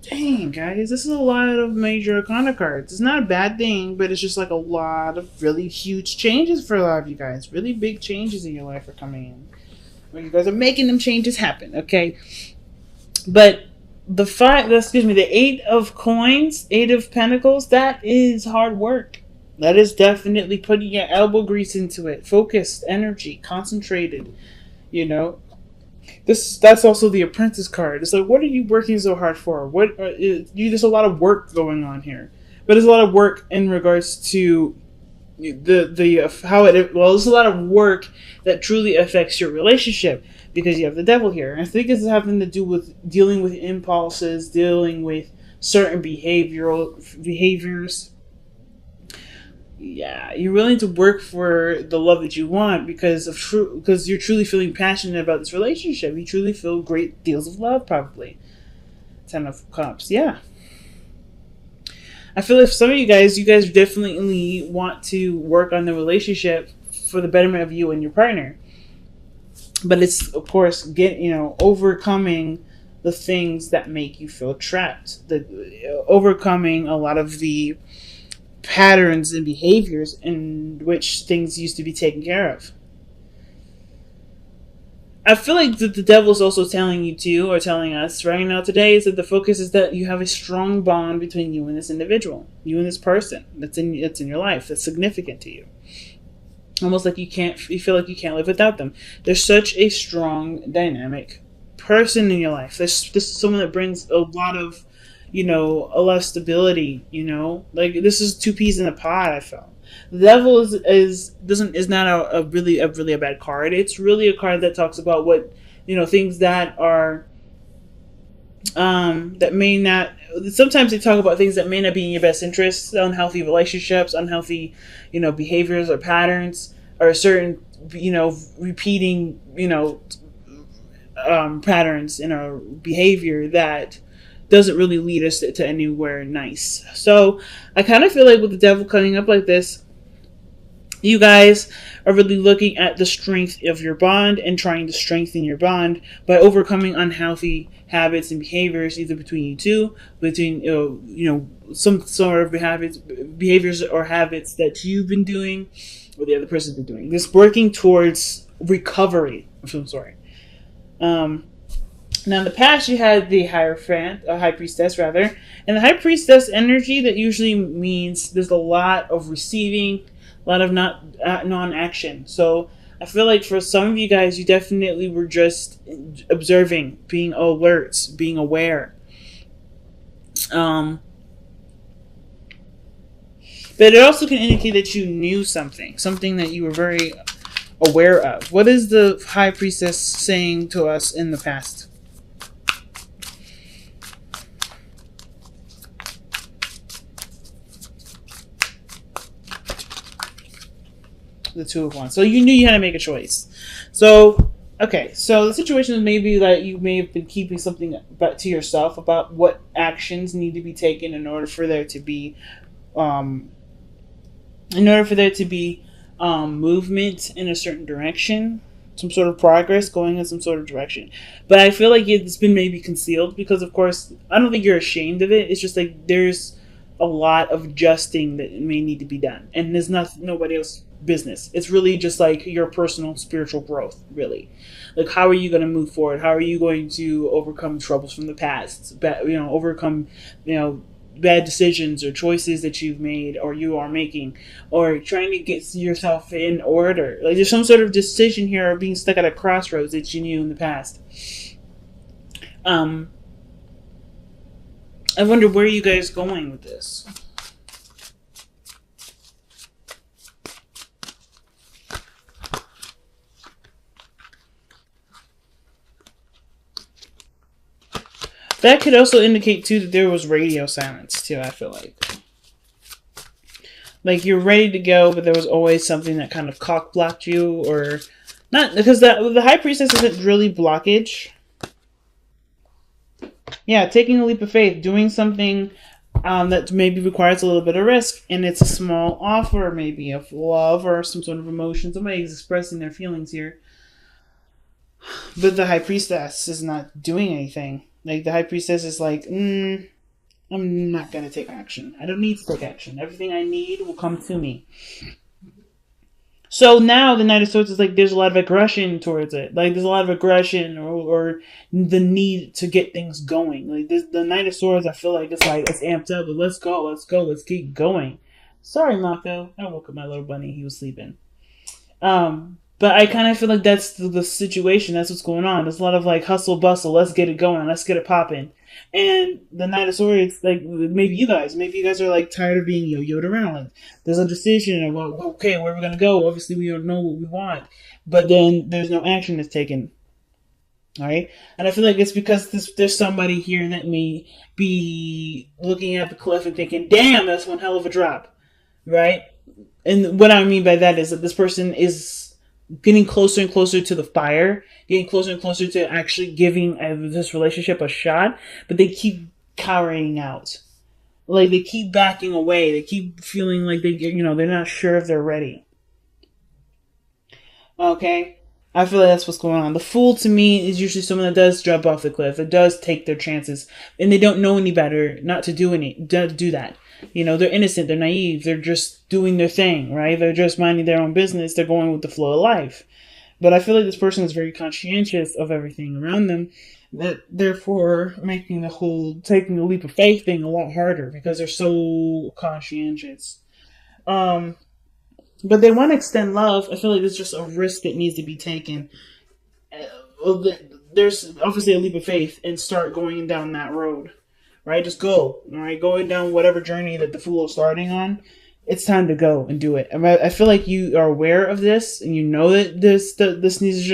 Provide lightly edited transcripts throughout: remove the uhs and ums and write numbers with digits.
Dang, guys, this is a lot of major arcana cards. It's not a bad thing, but it's just like a lot of really huge changes for a lot of you guys. Really big changes in your life are coming in. Well, you guys are making them changes happen, okay? But the 8 of coins, 8 of pentacles, that is hard work. That is definitely putting your elbow grease into it. Focused, energy, concentrated, you know. That's also the apprentice card. It's like, what are you working so hard for? There's a lot of work going on here, but there's a lot of work in regards to the how it well. There's a lot of work that truly affects your relationship because you have the devil here. And I think it's having to do with dealing with impulses, dealing with certain behaviors. Yeah, you're willing to work for the love that you want because you're truly feeling passionate about this relationship. You truly feel great deals of love, probably. 10 of Cups, yeah. I feel like some of you guys definitely want to work on the relationship for the betterment of you and your partner. But it's, of course, overcoming the things that make you feel trapped. Overcoming a lot of the patterns and behaviors in which things used to be taken care of. I feel like the devil is also telling you too, or telling us right now today, is that the focus is that you have a strong bond between you and this individual, you and this person that's in your life, that's significant to you. Almost like you feel like you can't live without them. There's such a strong dynamic person in your life. There's this is someone that brings a lot of, a lot of stability. Like this is two peas in a pod. I felt the devil is not a really a bad card. It's really a card that talks about what things that are that may not. Sometimes they talk about things that may not be in your best interest, unhealthy relationships, unhealthy behaviors or patterns, or certain repeating patterns in our behavior that doesn't really lead us to anywhere nice. So I kind of feel like with the devil coming up like this, you guys are really looking at the strength of your bond and trying to strengthen your bond by overcoming unhealthy habits and behaviors, either between you two, between some sort of behaviors or habits that you've been doing or the other person's been doing. This working towards recovery of some sort. Now, in the past, you had the Hierophant, a High Priestess, rather. And the High Priestess energy, that usually means there's a lot of receiving, a lot of non-action. So I feel like for some of you guys, you definitely were just observing, being alert, being aware. But it also can indicate that you knew something that you were very aware of. What is the High Priestess saying to us in the past? The Two of Wands. So you knew you had to make a choice. So, okay. So the situation is maybe that you may have been keeping something to yourself about what actions need to be taken in order for there to be, movement in a certain direction, some sort of progress going in some sort of direction. But I feel like it's been maybe concealed because, of course, I don't think you're ashamed of it. It's just like there's a lot of adjusting that may need to be done, and there's nobody else's business. It's really just like your personal spiritual growth, really. Like, how are you going to move forward? How are you going to overcome troubles from the past? Overcome, bad decisions or choices that you've made or you are making, or trying to get yourself in order. Like, there's some sort of decision here, or being stuck at a crossroads that you knew in the past. I wonder where you guys going with this. That could also indicate too that there was radio silence too. I feel like you're ready to go, but there was always something that kind of cock blocked you, or not, because the High Priestess isn't really blockage. Yeah, taking a leap of faith, doing something that maybe requires a little bit of risk, and it's a small offer, maybe of love or some sort of emotion. Somebody's expressing their feelings here, but the High Priestess is not doing anything. Like, the High Priestess is like, I'm not going to take action. I don't need to take action. Everything I need will come to me. So now the Knight of Swords is like there's a lot of aggression towards it. Like there's a lot of aggression or the need to get things going. Like the Knight of Swords, I feel like it's amped up. But let's go, let's keep going. Sorry, Mako. I woke up my little bunny. He was sleeping. But I kind of feel like that's the situation. That's what's going on. There's a lot of like hustle bustle. Let's get it going. Let's get it popping. And the Knight of Swords, like maybe you guys are like tired of being yo-yoed around. Like there's a decision of well, okay, where we're gonna go. Obviously, we don't know what we want, but then there's no action that's taken. All right, and I feel like it's because there's somebody here that may be looking at the cliff and thinking, "Damn, that's one hell of a drop," right? And what I mean by that is that this person is getting closer and closer to the fire, getting closer and closer to actually giving this relationship a shot, but they keep cowering out. Like they keep backing away. They keep feeling like they're not sure if they're ready. Okay? I feel like that's what's going on. The Fool to me is usually someone that does jump off the cliff. That does take their chances. And they don't know any better not to do that. They're innocent, they're naive, they're just doing their thing, right? They're just minding their own business, they're going with the flow of life. But I feel like this person is very conscientious of everything around them, that therefore making taking the leap of faith thing a lot harder because they're so conscientious. But they want to extend love. I feel like there's just a risk that needs to be taken. There's obviously a leap of faith and start going down that road. Right? Just go. All right? Going down whatever journey that the Fool is starting on. It's time to go and do it. I feel like you are aware of this and you know that this needs to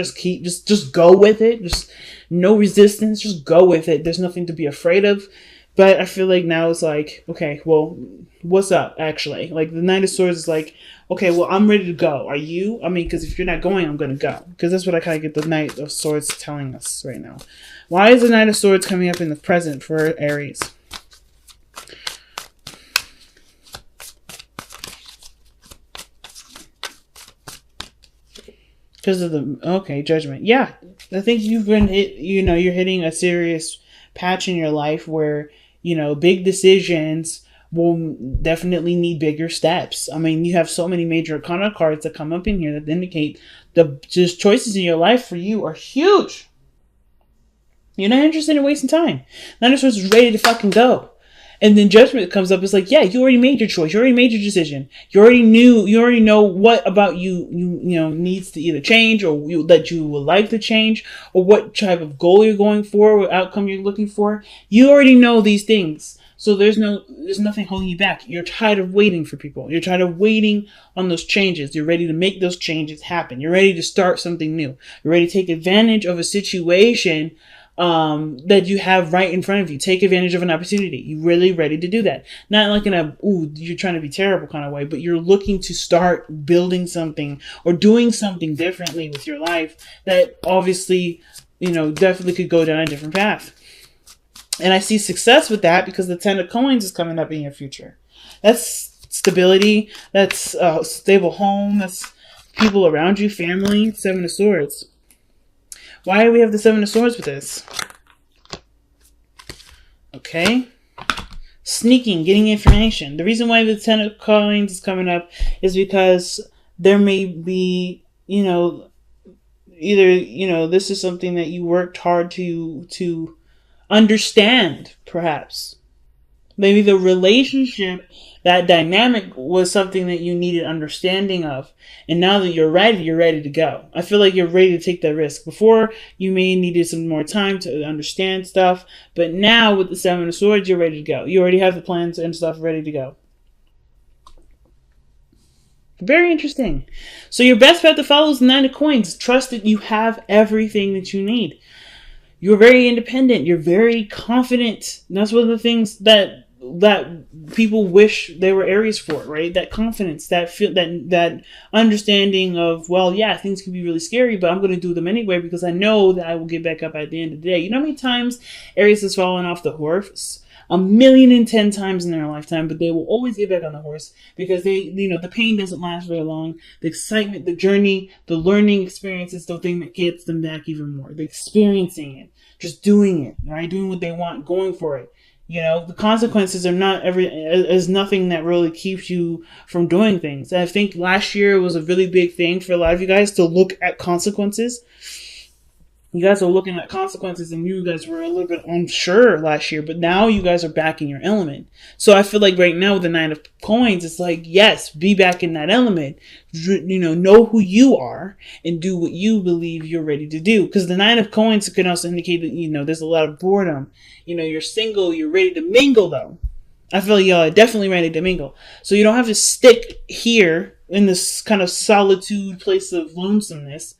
just go with it. Just no resistance. Just go with it. There's nothing to be afraid of. But I feel like now it's like, okay, well, what's up, actually? Like, the Knight of Swords is like, okay, well, I'm ready to go. Are you? I mean, because if you're not going, I'm going to go. Because that's what I kind of get the Knight of Swords telling us right now. Why is the Knight of Swords coming up in the present for Aries? Because of the, Judgment. Yeah, I think you've been you're hitting a serious patch in your life where, big decisions will definitely need bigger steps. I mean, you have so many major arcana cards that come up in here that indicate the just choices in your life for you are huge. You're not interested in wasting time. Nine of Swords is ready to fucking go. And then Judgment comes up. It's like, yeah, you already made your choice. You already made your decision. You already know what about you needs to either change or that you would like to change or what type of goal you're going for, what outcome you're looking for. You already know these things. So there's nothing holding you back. You're tired of waiting for people. You're tired of waiting on those changes. You're ready to make those changes happen. You're ready to start something new. You're ready to take advantage of a situation that you have right in front of you. Take advantage of an opportunity. You're really ready to do that. Not like in you're trying to be terrible kind of way, but you're looking to start building something or doing something differently with your life that obviously, definitely could go down a different path. And I see success with that because the 10 of Coins is coming up in your future. That's stability. That's a stable home. That's people around you, family. 7 of Swords. Why do we have the 7 of Swords with this? Okay. Sneaking, getting information. The reason why the 10 of Coins is coming up is because there may be, either, this is something that you worked hard to understand, perhaps. Maybe the relationship, that dynamic was something that you needed understanding of. And now that you're ready to go. I feel like you're ready to take that risk. Before, you may needed some more time to understand stuff. But now with the 7 of Swords, you're ready to go. You already have the plans and stuff ready to go. Very interesting. So your best bet to follow is the 9 of Coins. Trust that you have everything that you need. You're very independent. You're very confident. And that's one of the things that people wish they were Aries for, right? That confidence, that understanding of, well, yeah, things can be really scary, but I'm going to do them anyway because I know that I will get back up at the end of the day. You know how many times Aries has fallen off the horse? 1,010,000 times in their lifetime, but they will always get back on the horse because the pain doesn't last very long. The excitement, the journey, the learning experience is the thing that gets them back even more. The experiencing it, just doing it, right? Doing what they want, going for it. You know, the consequences are not is nothing that really keeps you from doing things. And I think last year was a really big thing for a lot of you guys to look at consequences. You guys are looking at consequences, and you guys were a little bit unsure last year, but now you guys are back in your element. So I feel like right now with the Nine of Coins, it's like, yes, be back in that element. You know who you are and do what you believe you're ready to do. Because the Nine of Coins can also indicate that, you know, there's a lot of boredom. You know, you're single, you're ready to mingle though. I feel like y'all are definitely ready to mingle. So you don't have to stick here in this kind of solitude place of lonesomeness.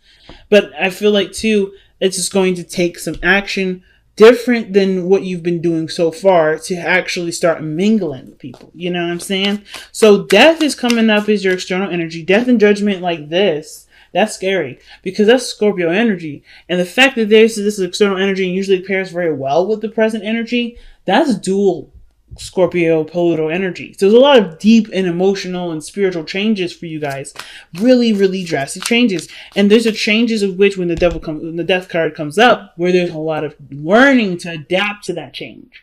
But I feel like too, it's just going to take some action different than what you've been doing so far to actually start mingling with people. You know what I'm saying? So death is coming up as your external energy. Death and judgment like this, that's scary because that's Scorpio energy. And the fact that this is external energy and usually pairs very well with the present energy, that's dual Scorpio Pluto energy. So there's a lot of deep and emotional and spiritual changes for you guys. Really, really drastic changes. And there's a changes of which when the death card comes up, where there's a lot of learning to adapt to that change.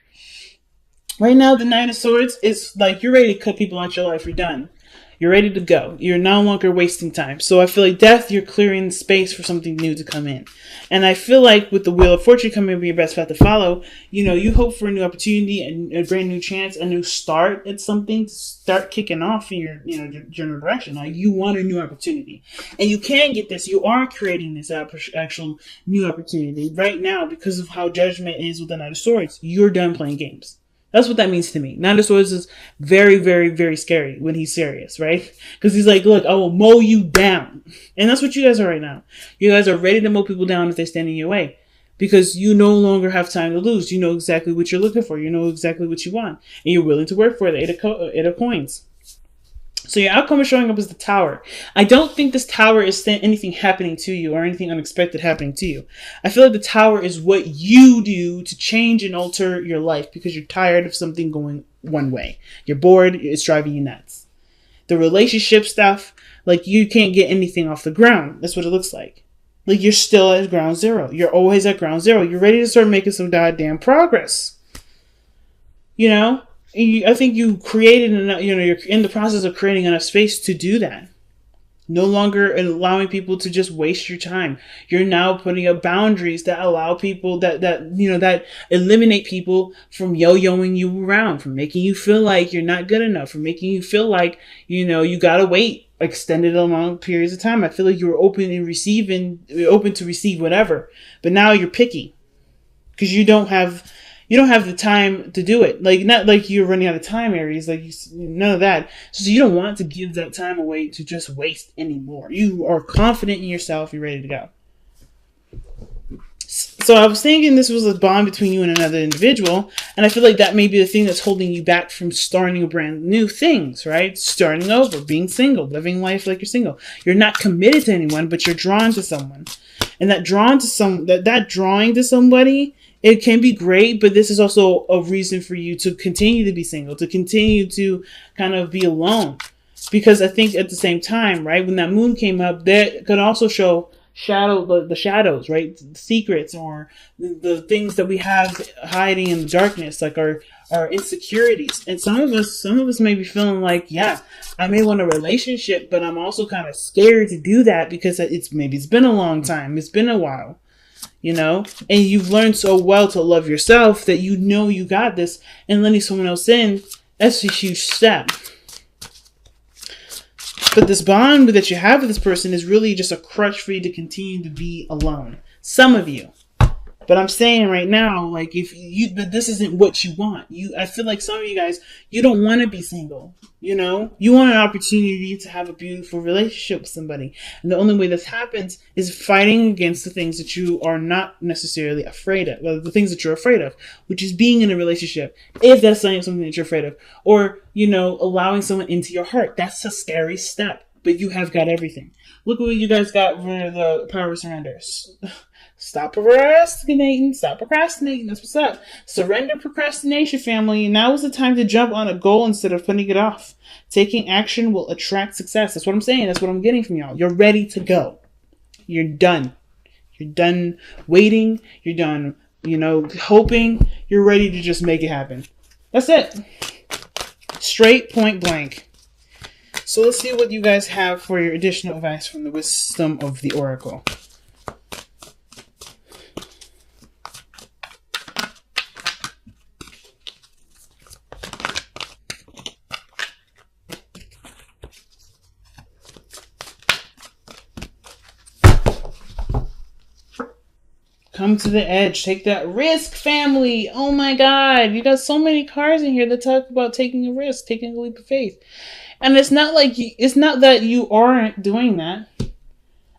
Right now, the Nine of Swords is like you're ready to cut people out your life. You're done. You're ready to go. You're no longer wasting time. So I feel like death, you're clearing the space for something new to come in. And I feel like with the Wheel of Fortune coming be your best path to follow, you know, you hope for a new opportunity, a brand new chance, a new start at something to start kicking off in your, you know, your general direction. Like you want a new opportunity. And you can get this. You are creating this actual new opportunity right now because of how judgment is with the Knight of Swords. You're done playing games. That's what that means to me. Knight of Swords is very, very, very scary when he's serious, right? Because he's like, look, I will mow you down. And that's what you guys are right now. You guys are ready to mow people down if they stand in your way. Because you no longer have time to lose. You know exactly what you're looking for. You know exactly what you want. And you're willing to work for it. Eight of Coins. So your outcome is showing up as the Tower. I don't think this Tower is anything happening to you or anything unexpected happening to you. I feel like the Tower is what you do to change and alter your life because you're tired of something going one way. You're bored. It's driving you nuts. The relationship stuff, like you can't get anything off the ground. That's what it looks like. Like you're still at ground zero. You're always at ground zero. You're ready to start making some goddamn progress. You know? I think you created enough, you know, you're in the process of creating enough space to do that. No longer allowing people to just waste your time. You're now putting up boundaries that allow people that eliminate people from yo-yoing you around, from making you feel like you're not good enough, from making you feel like, you know, you gotta wait extended long periods of time. I feel like you were open to receive whatever, but now you're picky because you don't have the time to do it. Like, not like you're running out of time, Aries. Like, none of that. So you don't want to give that time away to just waste anymore. You are confident in yourself. You're ready to go. So I was thinking this was a bond between you and another individual. And I feel like that may be the thing that's holding you back from starting brand new things, right? Starting over, being single, living life like you're single. You're not committed to anyone, but you're drawn to someone. And that drawing to somebody, it can be great, but this is also a reason for you to continue to be single, to continue to kind of be alone. Because I think at the same time, right, when that moon came up, that could also show the shadows, right? The secrets or the things that we have hiding in the darkness, like our insecurities. And some of us may be feeling like, yeah, I may want a relationship, but I'm also kind of scared to do that because it's been a long time. It's been a while. You know, and you've learned so well to love yourself that you know you got this, and letting someone else in, that's a huge step. But this bond that you have with this person is really just a crutch for you to continue to be alone. Some of you. But I'm saying right now, like, but this isn't what you want. I feel like some of you guys, you don't want to be single, you know? You want an opportunity to have a beautiful relationship with somebody. And the only way this happens is fighting against the things that you are not necessarily afraid of. Well, the things that you're afraid of, which is being in a relationship, if that's something that you're afraid of. Or, you know, allowing someone into your heart. That's a scary step. But you have got everything. Look what you guys got for the power of surrender. Stop procrastinating. Stop procrastinating. That's what's up. Surrender procrastination, family. Now is the time to jump on a goal instead of putting it off. Taking action will attract success. That's what I'm saying. That's what I'm getting from y'all. You're ready to go. You're done. You're done waiting. You're done, you know, hoping. You're ready to just make it happen. That's it. Straight point blank. So let's see what you guys have for your additional advice from the wisdom of the Oracle. Come to the edge. Take that risk, family. Oh my God. You got so many cards in here that talk about taking a risk, taking a leap of faith. And it's not that you aren't doing that.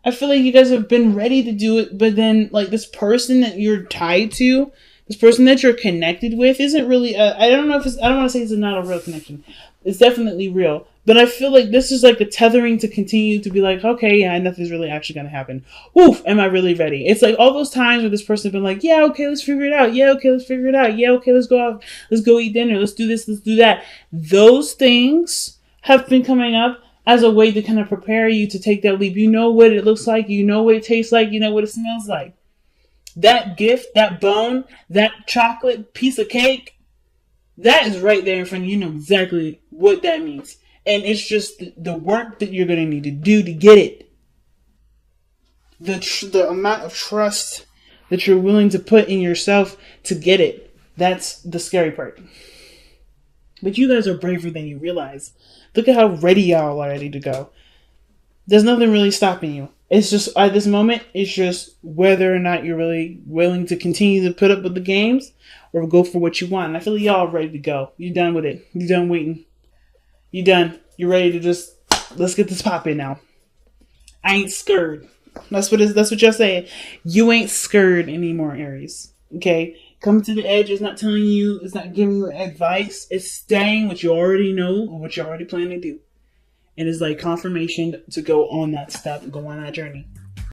I feel like you guys have been ready to do it, but then like this person that you're tied to, this person that you're connected with isn't really, I don't want to say it's not a real connection. It's definitely real. But I feel like this is like a tethering to continue to be like, okay, yeah, nothing's really actually going to happen. Oof, am I really ready? It's like all those times where this person has been like, yeah, okay, let's figure it out. Yeah, okay, let's figure it out. Yeah, okay, let's go out. Let's go eat dinner. Let's do this. Let's do that. Those things have been coming up as a way to kind of prepare you to take that leap. You know what it looks like. You know what it tastes like. You know what it smells like. That gift, that bone, that chocolate piece of cake, that is right there in front of you. You know exactly what that means. And it's just the work that you're going to need to do to get it. The amount of trust that you're willing to put in yourself to get it. That's the scary part. But you guys are braver than you realize. Look at how ready y'all are ready to go. There's nothing really stopping you. It's just, at this moment, it's just whether or not you're really willing to continue to put up with the games or go for what you want. And I feel like y'all are ready to go. You're done with it. You're done waiting. You done. You're ready to just, let's get this popping now. I ain't scared. That's what y'all saying. You ain't scared anymore, Aries. Okay? Coming to the edge is not telling you, it's not giving you advice. It's saying what you already know or what you already plan to do. And it's like confirmation to go on that step and go on that journey.